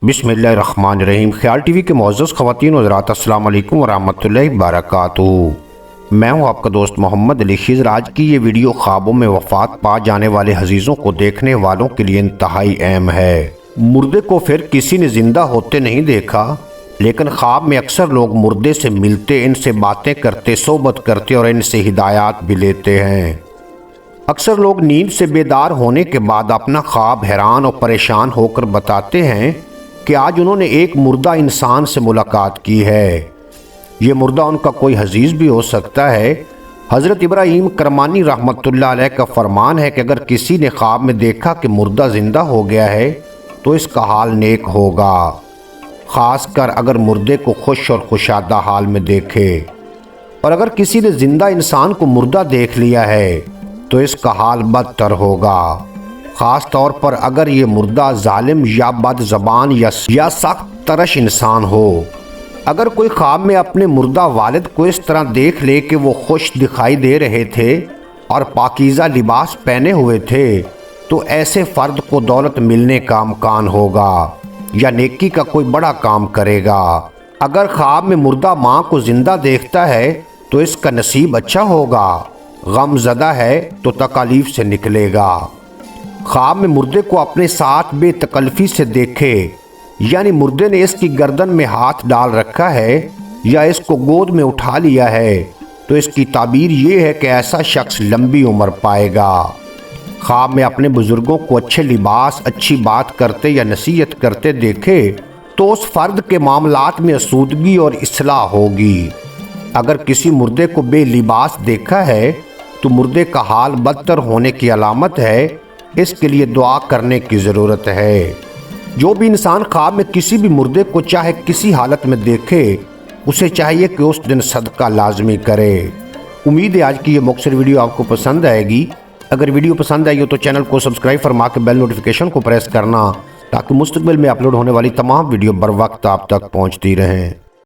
بسم اللہ الرحمن الرحیم۔ خیال ٹی وی کے معزز خواتین و حضرات، السلام علیکم ورحمۃ اللہ وبرکاتہ۔ میں ہوں آپ کا دوست محمد علی خضر۔ آج کی یہ ویڈیو خوابوں میں وفات پا جانے والے عزیزوں کو دیکھنے والوں کے لیے انتہائی اہم ہے۔ مردے کو پھر کسی نے زندہ ہوتے نہیں دیکھا، لیکن خواب میں اکثر لوگ مردے سے ملتے، ان سے باتیں کرتے، صحبت کرتے اور ان سے ہدایات بھی لیتے ہیں۔ اکثر لوگ نیند سے بیدار ہونے کے بعد اپنا خواب حیران اور پریشان ہو کر بتاتے ہیں کہ آج انہوں نے ایک مردہ انسان سے ملاقات کی ہے۔ یہ مردہ ان کا کوئی عزیز بھی ہو سکتا ہے۔ حضرت ابراہیم کرمانی رحمۃ اللہ علیہ کا فرمان ہے کہ اگر کسی نے خواب میں دیکھا کہ مردہ زندہ ہو گیا ہے تو اس کا حال نیک ہوگا، خاص کر اگر مردے کو خوش اور خوشادہ حال میں دیکھے۔ اور اگر کسی نے زندہ انسان کو مردہ دیکھ لیا ہے تو اس کا حال بدتر ہوگا، خاص طور پر اگر یہ مردہ ظالم یا بد زبان یا سخت ترش انسان ہو۔ اگر کوئی خواب میں اپنے مردہ والد کو اس طرح دیکھ لے کہ وہ خوش دکھائی دے رہے تھے اور پاکیزہ لباس پہنے ہوئے تھے تو ایسے فرد کو دولت ملنے کا امکان ہوگا یا نیکی کا کوئی بڑا کام کرے گا۔ اگر خواب میں مردہ ماں کو زندہ دیکھتا ہے تو اس کا نصیب اچھا ہوگا، غم زدہ ہے تو تکالیف سے نکلے گا۔ خواب میں مردے کو اپنے ساتھ بے تکلفی سے دیکھے، یعنی مردے نے اس کی گردن میں ہاتھ ڈال رکھا ہے یا اس کو گود میں اٹھا لیا ہے، تو اس کی تعبیر یہ ہے کہ ایسا شخص لمبی عمر پائے گا۔ خواب میں اپنے بزرگوں کو اچھے لباس، اچھی بات کرتے یا نصیحت کرتے دیکھے تو اس فرد کے معاملات میں آسودگی اور اصلاح ہوگی۔ اگر کسی مردے کو بے لباس دیکھا ہے تو مردے کا حال بدتر ہونے کی علامت ہے، اس کے لیے دعا کرنے کی ضرورت ہے۔ جو بھی انسان خواب میں کسی بھی مردے کو چاہے کسی حالت میں دیکھے، اسے چاہیے کہ اس دن صدقہ لازمی کرے۔ امید ہے آج کی یہ مختصر ویڈیو آپ کو پسند آئے گی۔ اگر ویڈیو پسند آئی ہو تو چینل کو سبسکرائب فرما کے بیل نوٹیفیکیشن کو پریس کرنا، تاکہ مستقبل میں اپلوڈ ہونے والی تمام ویڈیو بر وقت آپ تک پہنچتی رہیں۔